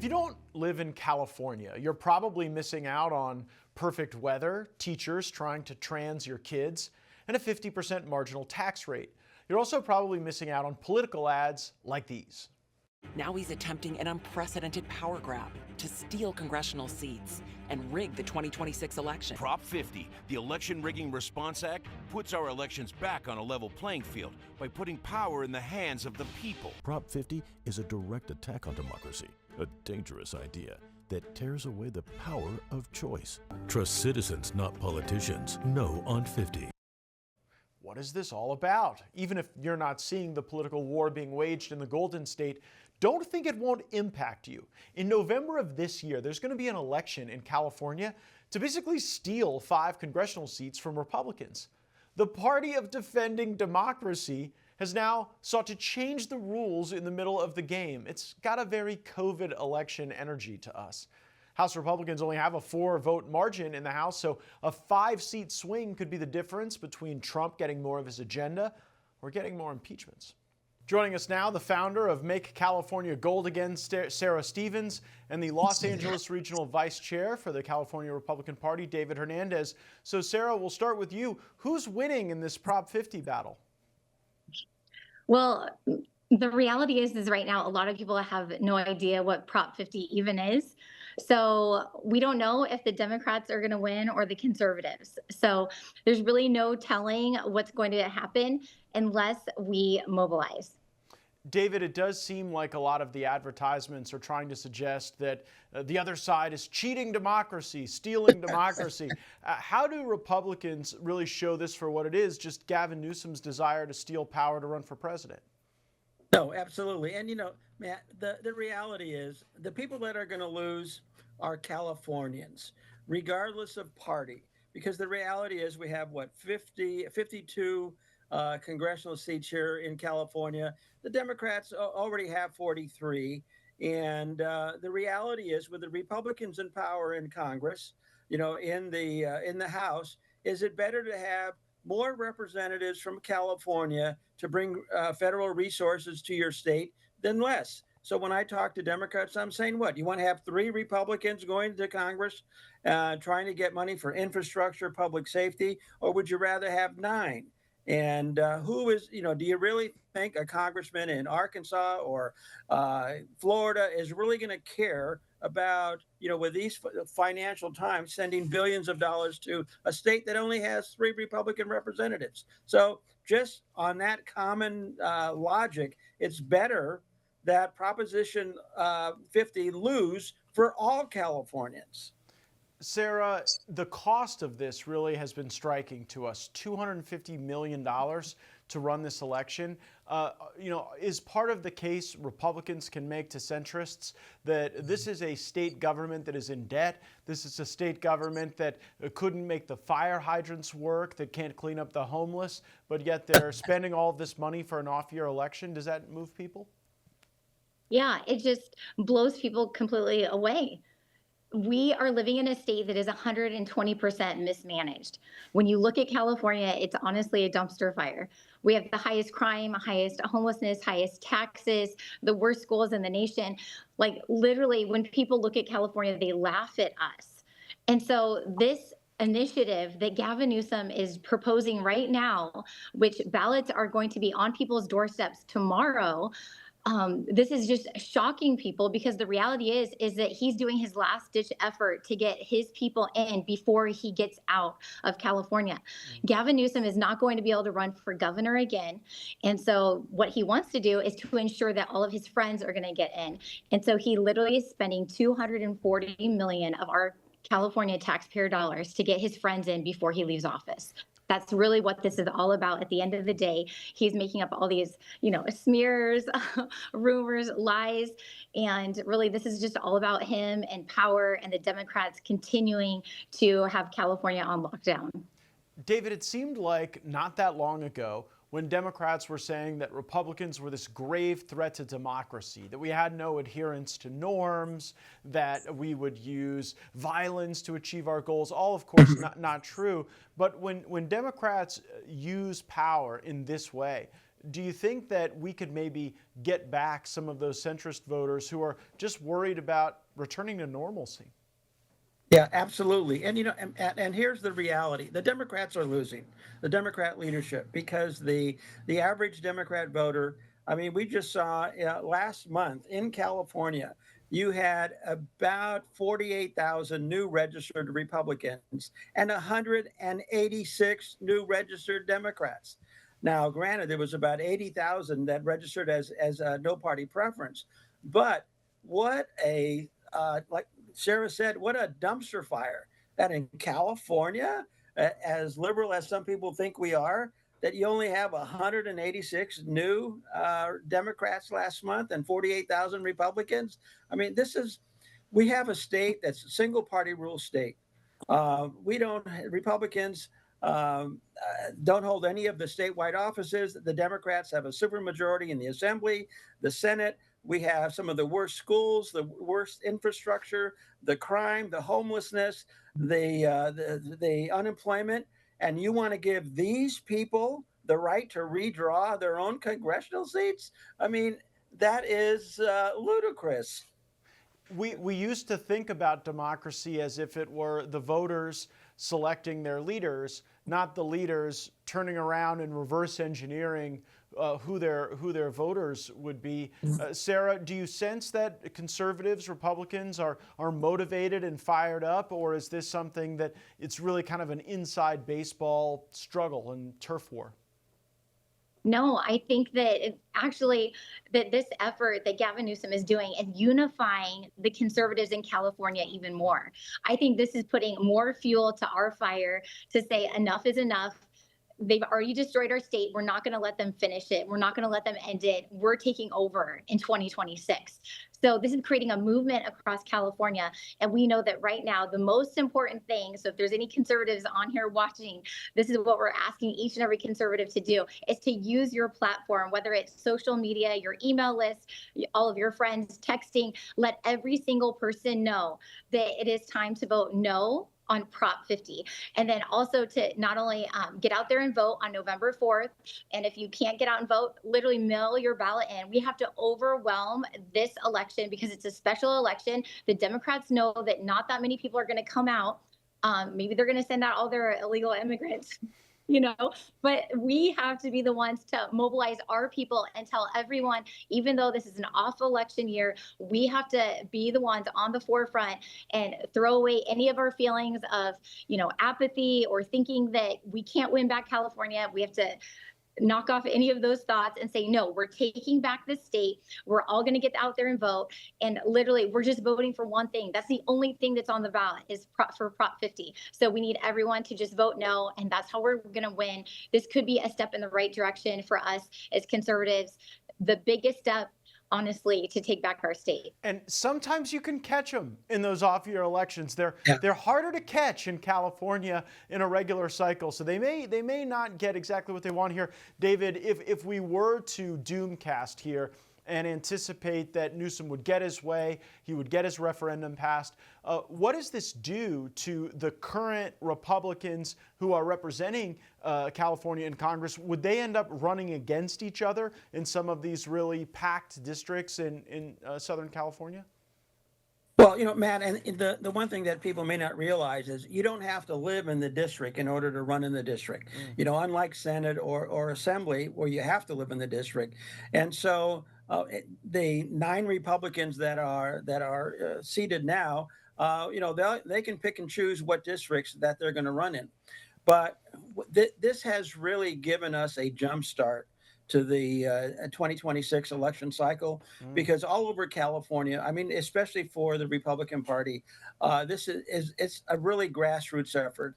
If you don't live in California, you're probably missing out on perfect weather, teachers trying to trans your kids, and a 50% marginal tax rate. You're also probably missing out on political ads like these. Now he's attempting an unprecedented power grab to steal congressional seats and rig the 2026 election. Prop 50, the Election Rigging Response Act, puts our elections back on a level playing field by putting power in the hands of the people. Prop 50 is a direct attack on democracy, a dangerous idea that tears away the power of choice. Trust citizens, not politicians. No on 50. What is this all about? Even if you're not seeing the political war being waged in the Golden State, don't think it won't impact you. In November of this year, there's going to be an election in California to basically steal 5 congressional seats from Republicans. The party of defending democracy has now sought to change the rules in the middle of the game. It's got a very COVID election energy to us. House Republicans only have a 4-vote margin in the House, so a 5-seat swing could be the difference between Trump getting more of his agenda or getting more impeachments. Joining us now, the founder of Make California Gold Again, Sarah Stevens, and the Los Angeles Regional Vice Chair for the California Republican Party, David Hernandez. So, Sarah, we'll start with you. Who's winning in this Prop 50 battle? Well, the reality is right now, a lot of people have no idea what Prop 50 even is. So we don't know if the Democrats are going to win or the conservatives. So there's really no telling what's going to happen unless we mobilize. David, it does seem like a lot of the advertisements are trying to suggest that the other side is cheating democracy, stealing democracy. How do Republicans really show this for what it is, just Gavin Newsom's desire to steal power to run for president? No, absolutely. And, you know, Matt, the reality is the people that are going to lose are Californians, regardless of party, because the reality is we have, 52 congressional seats here in California. The Democrats already have 43. And the reality is with the Republicans in power in Congress, you know, in the House, is it better to have more representatives from California to bring federal resources to your state than less? So when I talk to Democrats, I'm saying, what, you want to have 3 Republicans going to Congress trying to get money for infrastructure, public safety, or would you rather have 9? And who is, you know, do you really think a congressman in Arkansas or Florida is really going to care about, you know, with these financial times, sending billions of dollars to a state that only has 3 Republican representatives? So just on that common logic, it's better that Proposition 50 lose for all Californians. Sarah, the cost of this really has been striking to us. $250 million to run this election. You know, is part of the case Republicans can make to centrists that this is a state government that is in debt. This is a state government that couldn't make the fire hydrants work, that can't clean up the homeless, but yet they're spending all of this money for an off-year election. Does that move people? Yeah, it just blows people completely away. We are living in a state that is 120% mismanaged. When you look at California, it's honestly a dumpster fire. We have the highest crime, highest homelessness, highest taxes, the worst schools in the nation. Like literally, when people look at California, they laugh at us. And so this initiative that Gavin Newsom is proposing right now, which ballots are going to be on people's doorsteps tomorrow, this is just shocking people, because the reality is that he's doing his last ditch effort to get his people in before he gets out of California. Gavin Newsom is not going to be able to run for governor again. And so what he wants to do is to ensure that all of his friends are going to get in. And so he literally is spending $240 million of our California taxpayer dollars to get his friends in before he leaves office. That's really what this is all about. At the end of the day, he's making up all these, you know, smears, rumors, lies. And really, this is just all about him and power and the Democrats continuing to have California on lockdown. David, it seemed like not that long ago when Democrats were saying that Republicans were this grave threat to democracy, that we had no adherence to norms, that we would use violence to achieve our goals. All, of course, not true. But when Democrats use power in this way, do you think that we could maybe get back some of those centrist voters who are just worried about returning to normalcy? Yeah, absolutely. And and here's the reality: the Democrats are losing, the Democrat leadership, because the average Democrat voter. I mean, we just saw last month in California, you had about 48,000 new registered Republicans and 186 new registered Democrats. Now, granted, there was about 80,000 that registered as a no party preference, but what a like Sarah said, what a dumpster fire that in California, as liberal as some people think we are, that you only have 186 new Democrats last month and 48,000 Republicans. I mean, we have a state that's a single party rule state. We don't, Republicans don't hold any of the statewide offices. The Democrats have a supermajority in the Assembly, the Senate. We have some of the worst schools, the worst infrastructure, the crime, the homelessness, the unemployment, and you want to give these people the right to redraw their own congressional seats? I mean, that is ludicrous. We used to think about democracy as if it were the voters selecting their leaders, not the leaders turning around and reverse engineering who their voters would be. Sarah, do you sense that conservatives, Republicans are motivated and fired up, or is this something that it's really kind of an inside baseball struggle and turf war? No, I think that actually that this effort that Gavin Newsom is doing is unifying the conservatives in California even more. I think this is putting more fuel to our fire to say enough is enough. They've already destroyed our state. We're not going to let them finish it. We're not going to let them end it. We're taking over in 2026. So this is creating a movement across California. And we know that right now, the most important thing, so if there's any conservatives on here watching, this is what we're asking each and every conservative to do, is to use your platform, whether it's social media, your email list, all of your friends texting, let every single person know that it is time to vote no on Prop 50. And then also to not only get out there and vote on November 4th, and if you can't get out and vote, literally mail your ballot in. We have to overwhelm this election because it's a special election. The Democrats know that not that many people are going to come out. Maybe they're going to send out all their illegal immigrants. But we have to be the ones to mobilize our people and tell everyone, even though this is an off election year, we have to be the ones on the forefront and throw away any of our feelings of, apathy or thinking that we can't win back California. We have to knock off any of those thoughts and say, no, we're taking back the state. We're all going to get out there and vote. And literally, we're just voting for one thing. That's the only thing that's on the ballot is for Prop 50. So we need everyone to just vote no. And that's how we're going to win. This could be a step in the right direction for us as conservatives. The biggest step, honestly, to take back our state. And sometimes you can catch them in those off-year elections. They're harder to catch in California in a regular cycle, so they may not get exactly what they want here. David, if we were to doomcast here and anticipate that Newsom would get his way, he would get his referendum passed, what does this do to the current Republicans who are representing California in Congress? Would they end up running against each other in some of these really packed districts in Southern California? Well, Matt, and the one thing that people may not realize is you don't have to live in the district in order to run in the district. Unlike Senate or Assembly, where you have to live in the district. And so the 9 Republicans that are seated now, they can pick and choose what districts that they're going to run in. But this has really given us a jump start to the 2026 election cycle, because all over California, I mean, especially for the Republican Party, it's a really grassroots effort.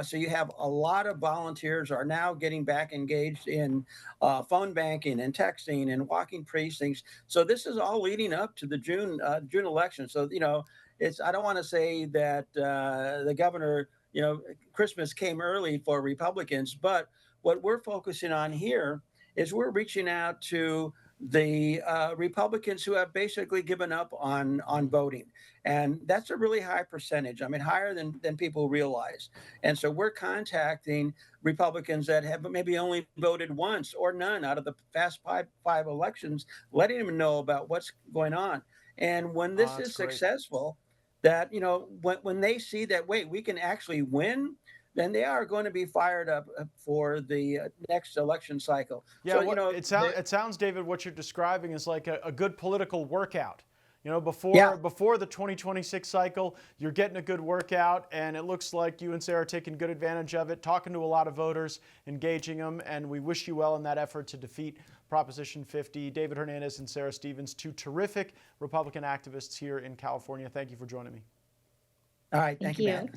So you have a lot of volunteers are now getting back engaged in phone banking and texting and walking precincts. So this is all leading up to the June election. So I don't want to say that the governor, Christmas came early for Republicans, but what we're focusing on here is we're reaching out to the Republicans who have basically given up on voting. And that's a really high percentage. I mean, higher than people realize. And so we're contacting Republicans that have maybe only voted once or none out of the past five elections, letting them know about what's going on. And when this That's is great. successful, that, when they see that, wait, we can actually win, then they are going to be fired up for the next election cycle. Yeah, So, it sounds, David, what you're describing is like a good political workout. Yeah. Before the 2026 cycle, you're getting a good workout, and it looks like you and Sarah are taking good advantage of it, talking to a lot of voters, engaging them, and we wish you well in that effort to defeat Proposition 50. David Hernandez and Sarah Stevens, two terrific Republican activists here in California. Thank you for joining me. All right. Thank you, you. Matt.